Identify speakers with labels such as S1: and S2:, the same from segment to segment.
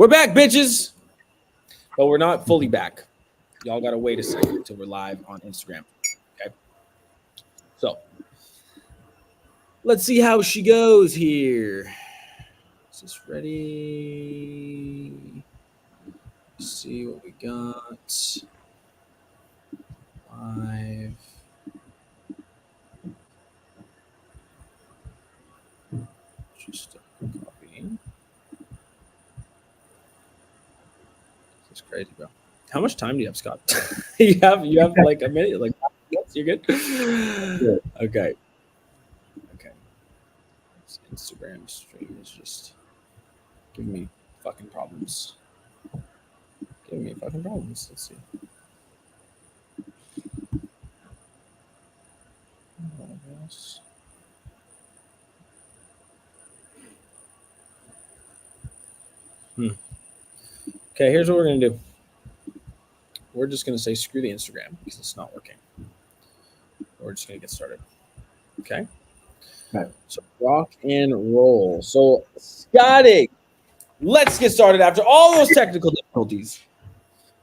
S1: We're back, bitches. But we're not fully back. Y'all gotta wait a second until we're live on Instagram. Okay. So let's see how she goes here. Is this ready? Let's see what we got. Live. Just copying. This is crazy, bro. How much time do you have, Scott? you have like a minute, like you're good. Okay. This Instagram stream is just giving me fucking problems. Let's see. Okay, here's what we're gonna do. We're just gonna say screw the Instagram because it's not working. We're just gonna get started. Okay. So rock and roll. So Scotty, let's get started after all those technical difficulties.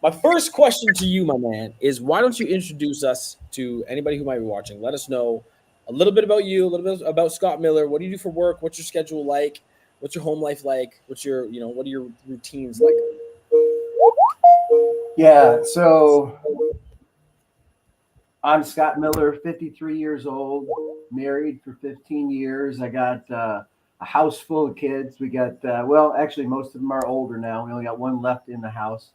S1: My first question to you, my man, is why don't you introduce us to anybody who might be watching? Let us know a little bit about you, a little bit about Scott Miller. What do you do for work? What's your schedule like? What's your home life like? What are your routines like?
S2: Yeah, so I'm Scott Miller, 53 years old, married for 15 years. I got a house full of kids. We got, actually, most of them are older now. We only got one left in the house.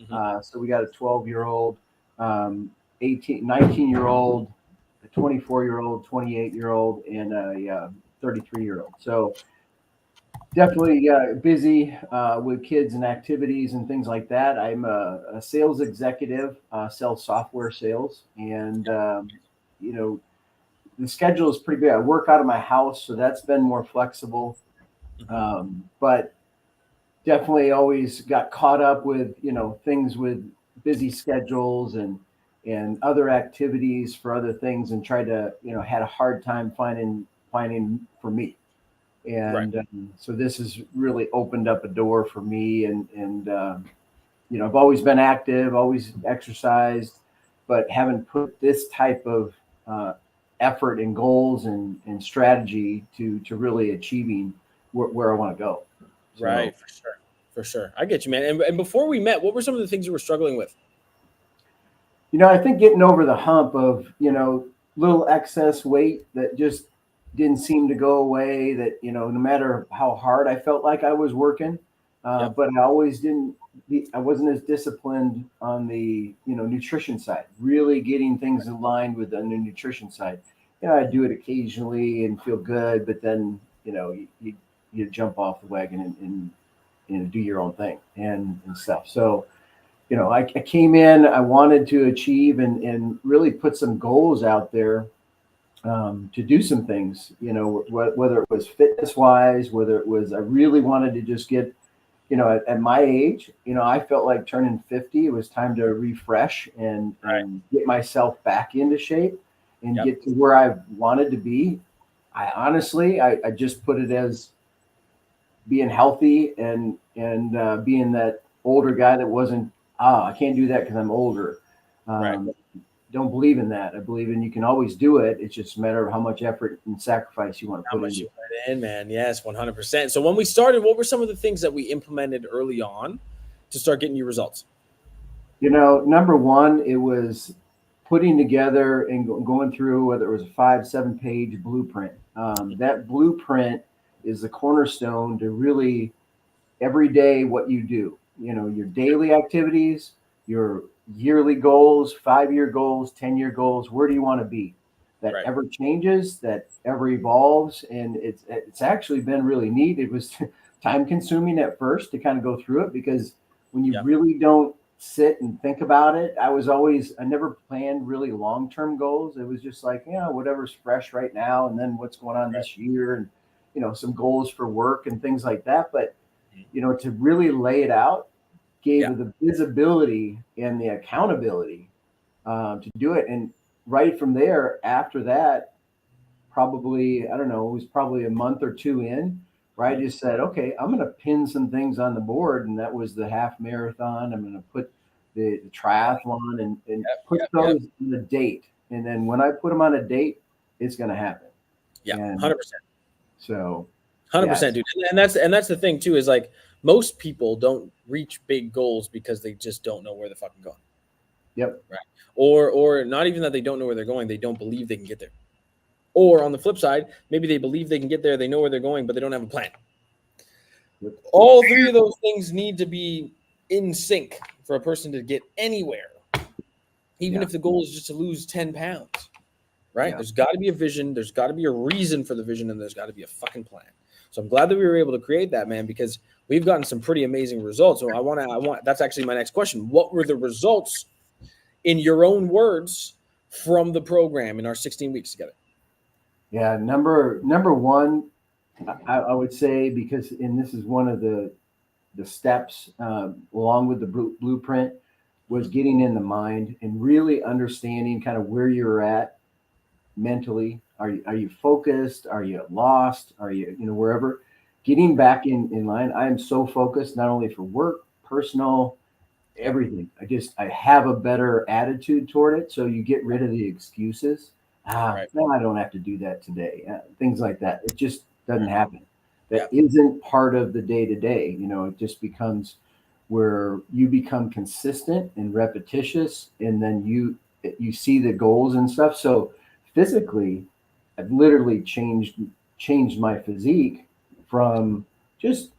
S2: So we got a 12-year-old, 19-year-old, a 24-year-old, 28-year-old, and a 33-year-old. So definitely busy with kids and activities and things like that. I'm a sales executive, sell software sales, and the schedule is pretty big. I work out of my house, so that's been more flexible. But definitely always got caught up with things with busy schedules and other activities for other things, and tried to had a hard time finding for me. And so this has really opened up a door for me, and I've always been active, always exercised, but haven't put this type of effort and goals and strategy to really achieving where I want to go.
S1: So, right, for sure. I get you, man. And before we met, what were some of the things you were struggling with?
S2: I think getting over the hump of little excess weight that just didn't seem to go away, that no matter how hard I felt like I was working, but I always I wasn't as disciplined on the nutrition side, really getting things in line with the nutrition side. I do it occasionally and feel good, but then you jump off the wagon and do your own thing and stuff. So I came in, I wanted to achieve and really put some goals out there to do some things, whether it was fitness wise, whether it was, I really wanted to just get, at my age, I felt like turning 50, it was time to refresh and get myself back into shape and get to where I wanted to be. I honestly just put it as being healthy and being that older guy that wasn't, I can't do that because I'm older. Don't believe in that. I believe in you can always do it. It's just a matter of how much effort and sacrifice you want to put into it.
S1: Put in, man. Yes, 100%. So when we started, what were some of the things that we implemented early on to start getting you results?
S2: Number one, it was putting together and going through, whether it was a 5-7 page blueprint. That blueprint is the cornerstone to really every day what you do. Your daily activities, your yearly goals, 5-year goals, 10-year goals. Where do you want to be? That ever changes, that ever evolves, and it's actually been really neat. It was time consuming at first to kind of go through it, because when you really don't sit and think about it, I never planned really long-term goals. It was just like, whatever's fresh right now, and then what's going on this year, and some goals for work and things like that. But to really lay it out gave the visibility and the accountability to do it. And right from there, after that, probably, I don't know, it was probably a month or two in, where I just said, okay, I'm going to pin some things on the board. And that was the half marathon. I'm going to put the triathlon and put those on a date. And then when I put them on a date, it's going to happen.
S1: Yeah, 100%.
S2: So
S1: 100%, dude. And that's the thing too, is like most people don't reach big goals because they just don't know where they're fucking going.
S2: Yep.
S1: Right. Or not even that they don't know where they're going, they don't believe they can get there. Or on the flip side, maybe they believe they can get there, they know where they're going, but they don't have a plan. Yep. All three of those things need to be in sync for a person to get anywhere. Even if the goal is just to lose 10 pounds. Right? Yeah. There's got to be a vision. There's got to be a reason for the vision, and there's got to be a fucking plan. So I'm glad that we were able to create that, man, because we've gotten some pretty amazing results. So I want. That's actually my next question. What were the results, in your own words, from the program in our 16 weeks together?
S2: Yeah, number one, I would say, because, and this is one of the steps along with the blueprint, was getting in the mind and really understanding kind of where you're at mentally. Are you focused? Are you lost? Are you wherever? Getting back in line. I am so focused, not only for work, personal, everything. I have a better attitude toward it. So you get rid of the excuses. No, I don't have to do that today. Things like that. It just doesn't happen. That isn't part of the day to day. It just becomes where you become consistent and repetitious, and then you see the goals and stuff. So physically, I've literally changed my physique from just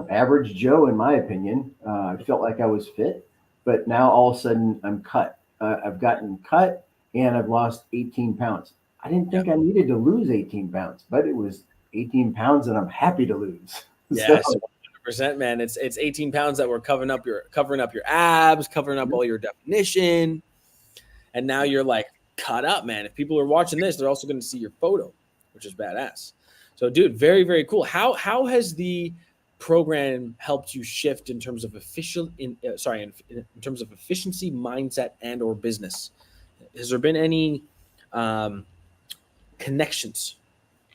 S2: average Joe, in my opinion. I felt like I was fit, but now all of a sudden I'm cut. I've gotten cut, and I've lost 18 pounds. I didn't think I needed to lose 18 pounds, but it was 18 pounds that I'm happy to lose.
S1: Yes, 100%, man. It's 18 pounds that were covering up your abs, covering up all your definition, and now you're like cut up, man. If people are watching this, they're also going to see your photo, which is badass. So, dude, very, very cool. How has the program helped you shift in terms of in terms of efficiency, mindset, and or business? Has there been any connections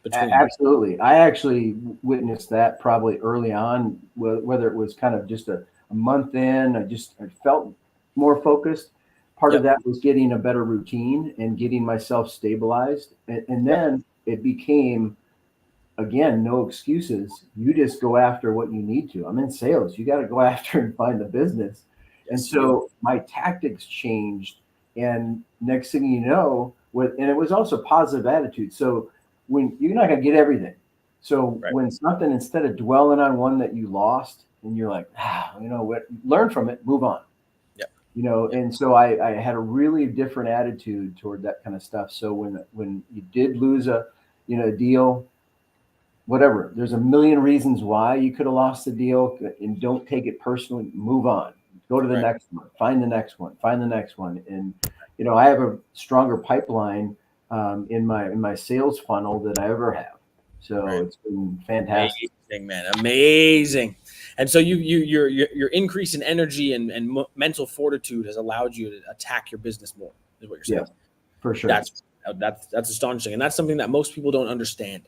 S1: between?
S2: Absolutely. I actually witnessed that probably early on, whether it was kind of just a month in. I felt more focused. Part of that was getting a better routine and getting myself stabilized. And then it became, again, no excuses. You just go after what you need to. I'm in sales. You got to go after and find the business. Yes, and so my tactics changed. And next thing you know, and it was also positive attitude. So when you're not going to get everything. So when something, instead of dwelling on one that you lost, and you're like, what, learn from it, move on. And so I had a really different attitude toward that kind of stuff. So when you did lose a deal, whatever, there's a million reasons why you could have lost the deal, and don't take it personally. Move on, go to the next one, find the next one, and I have a stronger pipeline in my sales funnel that I ever have. So it's been fantastic.
S1: Amazing, man, amazing. And so your increase in energy and mental fortitude has allowed you to attack your business more, is what you're saying.
S2: Yeah, for sure.
S1: That's astonishing, and that's something that most people don't understand.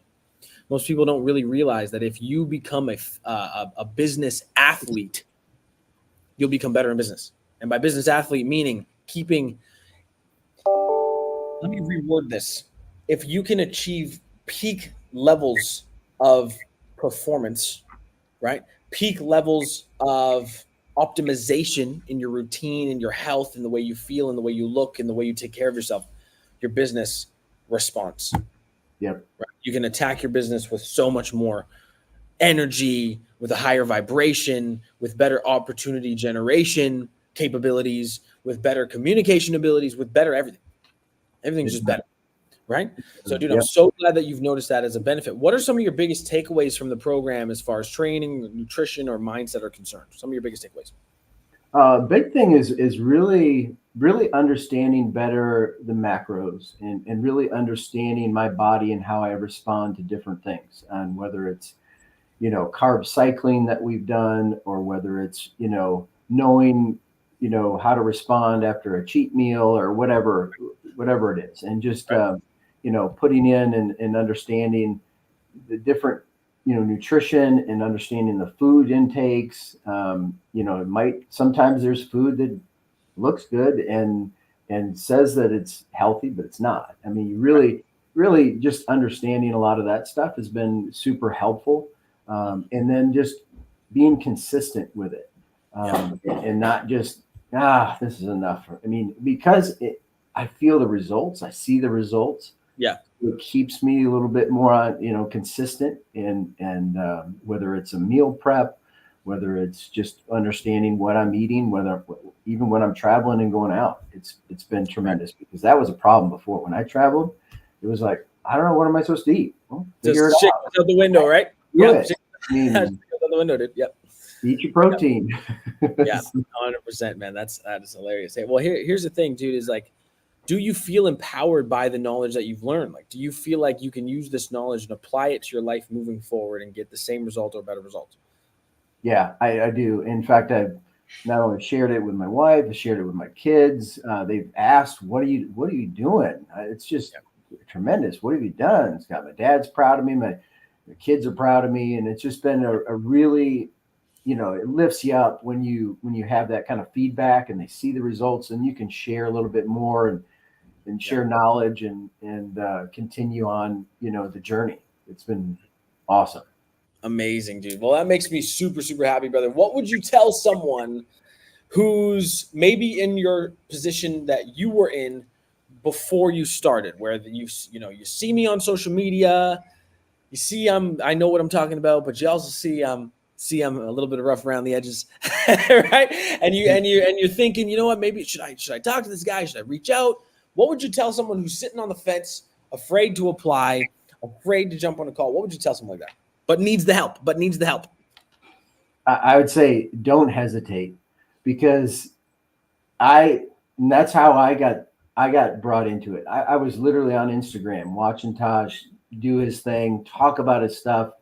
S1: Most people don't really realize that if you become a business athlete, you'll become better in business. And by business athlete, meaning let me reword this. If you can achieve peak levels of performance, right? Peak levels of optimization in your routine, in your health, in the way you feel, in the way you look, in the way you take care of yourself, your business responds.
S2: Yep.
S1: Right? You can attack your business with so much more energy, with a higher vibration, with better opportunity generation capabilities, with better communication abilities, with better everything. Everything's just better. Right? So, dude, I'm so glad that you've noticed that as a benefit. What are some of your biggest takeaways from the program as far as training, nutrition, or mindset are concerned? Some of your biggest takeaways.
S2: Big thing is really, really understanding better the macros and really understanding my body and how I respond to different things. And whether it's, carb cycling that we've done, or whether it's, knowing, how to respond after a cheat meal, or whatever it is. And just, putting in and understanding the different nutrition and understanding the food intakes. Sometimes there's food that looks good and says that it's healthy, but it's not. I mean, you really just understanding a lot of that stuff has been super helpful. And then just being consistent with it, and not just, this is enough. I mean, because I feel the results, I see the results.
S1: Yeah.
S2: It keeps me a little bit more, consistent, and whether it's a meal prep, whether it's just understanding what I'm eating, even when I'm traveling and going out, it's been tremendous, because that was a problem before. When I traveled, it was like, I don't know, what am I supposed to eat? Well, figure
S1: Just
S2: it out.
S1: out the window, right?
S2: Do
S1: Yeah.
S2: it. I mean,
S1: out the window, dude. Yep.
S2: Eat your protein.
S1: Yeah, 100%, man. That is hilarious. Hey, well, here's the thing, dude, is like, do you feel empowered by the knowledge that you've learned? Like, do you feel like you can use this knowledge and apply it to your life moving forward and get the same result or better result?
S2: Yeah, I do. In fact, I've not only shared it with my wife, I shared it with my kids. They've asked, what are you doing? It's just tremendous. What have you done? It's got my dad's proud of me. My kids are proud of me. And it's just been a really, it lifts you up when you have that kind of feedback and they see the results, and you can share a little bit more and share knowledge and continue on, the journey. It's been awesome.
S1: Amazing, dude. Well, that makes me super, super happy, brother. What would you tell someone who's maybe in your position that you were in before you started, where you see me on social media, you see I know what I'm talking about, but you also see I'm a little bit rough around the edges, right? And you're thinking, you know what, maybe should I talk to this guy? Should I reach out? What would you tell someone who's sitting on the fence, afraid to apply, afraid to jump on a call? What would you tell someone like that? But needs the help.
S2: I would say don't hesitate, because that's how I got brought into it. I was literally on Instagram watching Taj do his thing, talk about his stuff.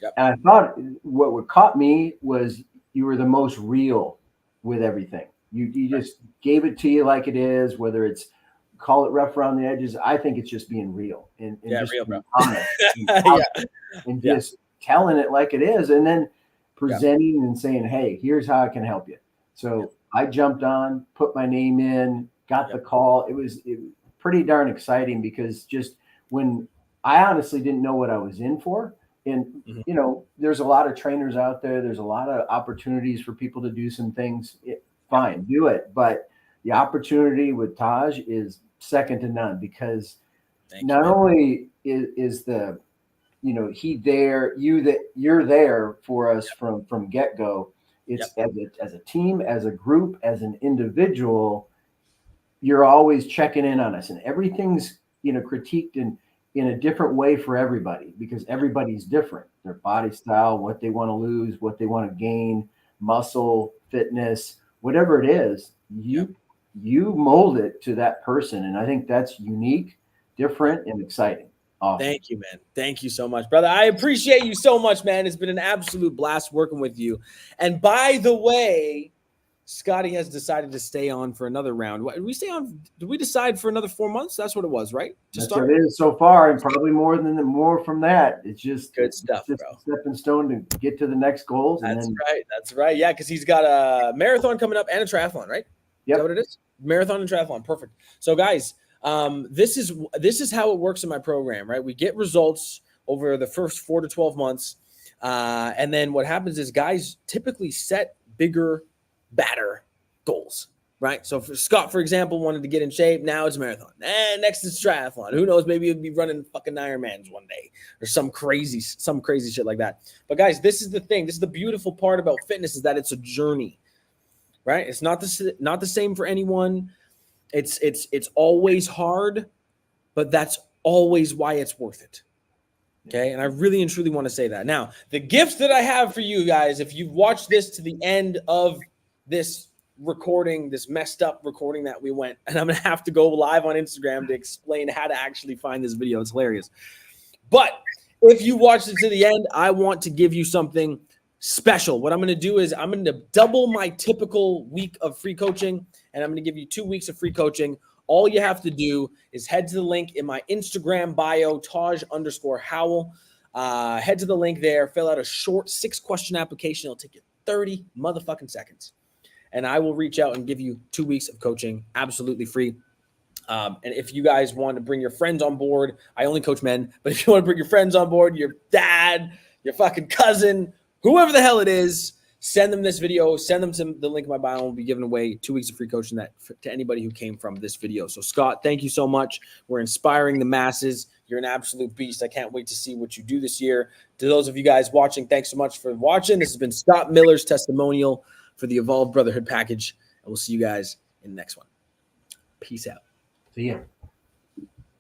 S1: Yep.
S2: And I thought what caught me was you were the most real with everything. You just gave it to you like it is, whether it's call it rough around the edges. I think it's just being real and just
S1: real,
S2: being
S1: bro.
S2: honest and just telling it like it is, and then presenting and saying, hey, here's how I can help you. So I jumped on, put my name in, got the call. It was pretty darn exciting, because just when I honestly didn't know what I was in for. And, there's a lot of trainers out there. There's a lot of opportunities for people to do some things. Fine, do it. But the opportunity with Taj is second to none, because not only is the, you're there for us from get-go. It's as a team, as a group, as an individual, you're always checking in on us, and everything's, critiqued in a different way for everybody, because everybody's different. Their body style, what they want to lose, what they want to gain, muscle, fitness, whatever it is, you mold it to that person. And I think that's unique, different, and exciting. Awesome.
S1: Thank you, man. Thank you so much, brother. I appreciate you so much, man. It's been an absolute blast working with you. And by the way, Scotty has decided to stay on for another round. Did we stay on? Did we decide for another 4 months? That's what it was, right?
S2: That's what it is so far, and probably more from that. It's just
S1: good stuff,
S2: just
S1: bro.
S2: A stepping stone to get to the next goals.
S1: That's right. Yeah, because he's got a marathon coming up and a triathlon, right?
S2: Yeah.
S1: Is that what it is? Marathon and triathlon. Perfect. So, guys, this is how it works in my program, right? We get results over the first 4 to 12 months, and then what happens is guys typically set bigger, badder goals, right? So for Scott, for example, wanted to get in shape. Now it's marathon. And next is triathlon. Who knows? Maybe he'll be running fucking Ironmans one day or some crazy shit like that. But guys, this is the thing. This is the beautiful part about fitness, is that it's a journey, right? It's not the same for anyone. It's always hard, but that's always why it's worth it. Okay. And I really and truly want to say that. Now, the gift that I have for you guys, if you've watched this to the end of this recording, this messed up recording that we went, and I'm going to have to go live on Instagram to explain how to actually find this video. It's hilarious. But if you watched it to the end, I want to give you something special. What I'm going to do is I'm going to double my typical week of free coaching, and I'm going to give you 2 weeks of free coaching. All you have to do is head to the link in my Instagram bio, Taj_Howell. Head to the link there, fill out a short 6-question application. It'll take you 30 motherfucking seconds. And I will reach out and give you 2 weeks of coaching absolutely free. And if you guys want to bring your friends on board, I only coach men, but if you want to bring your friends on board, your dad, your fucking cousin, whoever the hell it is, send them this video, send them to the link in my bio, and we'll be giving away 2 weeks of free coaching to anybody who came from this video. So Scott, thank you so much. We're inspiring the masses. You're an absolute beast. I can't wait to see what you do this year. To those of you guys watching, thanks so much for watching. This has been Scott Miller's testimonial for the Evolved Brotherhood package, and we'll see you guys in the next one. Peace out.
S2: See ya.